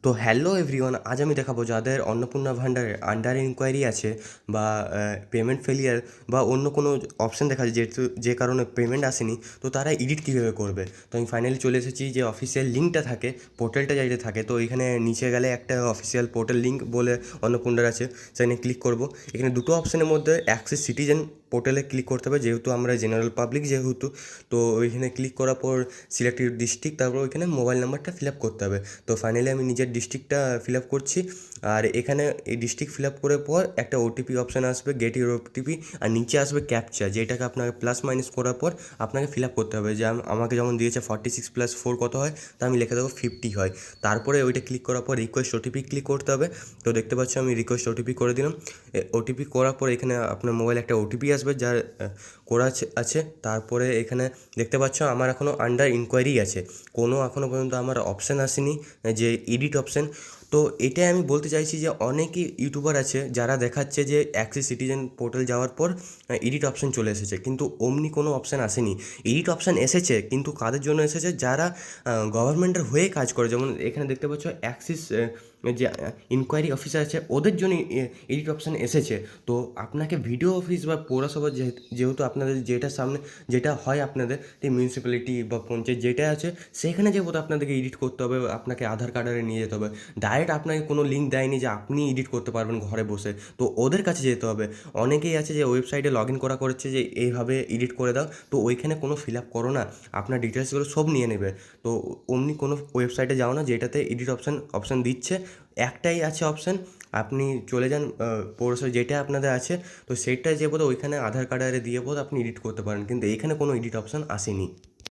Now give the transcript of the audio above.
তো hello everyone, আজ আমি দেখাবো যাদের অন্নপূর্ণা ভান্ডারের আন্ডার ইনকোয়ারি আছে বা পেমেন্ট ফেলিয়ার বা অন্য কোনো অপশান দেখা যায় যেহেতু যে কারণে পেমেন্ট আসেনি, তো তারা এডিট কীভাবে করবে। তো আমি ফাইনালি চলে এসেছি যে অফিসিয়াল লিঙ্কটা থাকে, পোর্টালটা যাইতে থাকে। তো এখানে নিচে গেলে একটা অফিসিয়াল পোর্টাল লিঙ্ক বলে অন্নপূর্ণার আছে, সেখানে ক্লিক করব। এখানে দুটো অপশানের মধ্যে অ্যাক্সেস সিটিজেন পোর্টালে ক্লিক করতে হবে, যেহেতু আমরা জেনারেল পাবলিক যেহেতু। তো ওইখানে ক্লিক করার পর সিলেক্টেড ডিস্ট্রিক্ট, তারপর ওইখানে মোবাইল নাম্বারটা ফিল আপ করতে হবে। তো ফাইনালি আমি নিজের ডিস্ট্রিক্টটা ফিল আপ করছি। আর এখানে এই ডিস্ট্রিক্ট ফিল আপ করার পর একটা ওটিপি অপশান আসবে, গেট ইউর ওটিপি, আর নিচে আসবে ক্যাপচা, যেটাকে আপনাকে প্লাস মাইনাস করার পর আপনাকে ফিল আপ করতে হবে। যে আমাকে যেমন দিয়েছে 46+4 কত হয়, তা আমি লিখে দেবো 50 হয়। তারপরে ওইটা ক্লিক করার পর রিকোয়েস্ট ওটিপি ক্লিক করতে হবে। তো দেখতে পাচ্ছি আমি রিকোয়েস্ট ওটিপি করে দিলাম। ওটিপি করার পর এখানে আপনার মোবাইলে একটা ওটিপি আসবে যার করা আছে। তারপরে এখানে দেখতে পাচ্ছ আমার এখনও আন্ডার ইনকোয়ারি আছে, কোনো এখনও পর্যন্ত আমার অপশান আসেনি যে এডিট অপশান। তো এটাই আমি বলতে চাইছি যে অনেকই ইউটিউবার আছে যারা দেখাচ্ছে যে অ্যাক্সেস সিটিজেন পোর্টাল যাওয়ার পর এডিট অপশান চলে এসেছে, কিন্তু অমনি কোনো অপশান আসেনি। এডিট অপশান এসেছে, কিন্তু কাদের জন্য এসেছে, যারা গভর্নমেন্টের হয়ে কাজ করে। যেমন এখানে দেখতে পাচ্ছ অ্যাক্সিস যে ইনকোয়ারি অফিসার আছে, ওদের জন্য এডিট অপশান এসেছে। তো আপনাকে ভিডিও অফিস বা পৌরসভা যেহেতু আপনাদের যেটা সামনে যেটা হয়, আপনাদের মিউনিসিপ্যালিটি বা পঞ্চায়েত যেটা আছে, সেখানে যেহেতু আপনাদেরকে এডিট করতে হবে, আপনাকে আধার কার্ডে নিয়ে যেতে হবে। ডাইরেক্ট আপনাকে কোনো লিঙ্ক দেয়নি যে আপনি এডিট করতে পারবেন ঘরে বসে, তো ওদের কাছে যেতে হবে। অনেকেই আছে যে ওয়েবসাইটে লগ ইন করেছে যে এইভাবে এডিট করে দাও, তো ওইখানে কোনো ফিল আপ করো না, আপনার ডিটেলসগুলো সব নিয়ে নেবে। তো অমনি কোনো ওয়েবসাইটে যাও না যেটাতে এডিট অপশান দিচ্ছে। একটাই আছে অপশান, আপনি চলে যান পৌরসভা যেটা আপনাদের আছে, তো সেটা যে বোধ ওইখানে আধার কার্ডে দিয়ে বোধ আপনি এডিট করতে পারেন, কিন্তু এখানে কোনো এডিট অপশান আসেনি।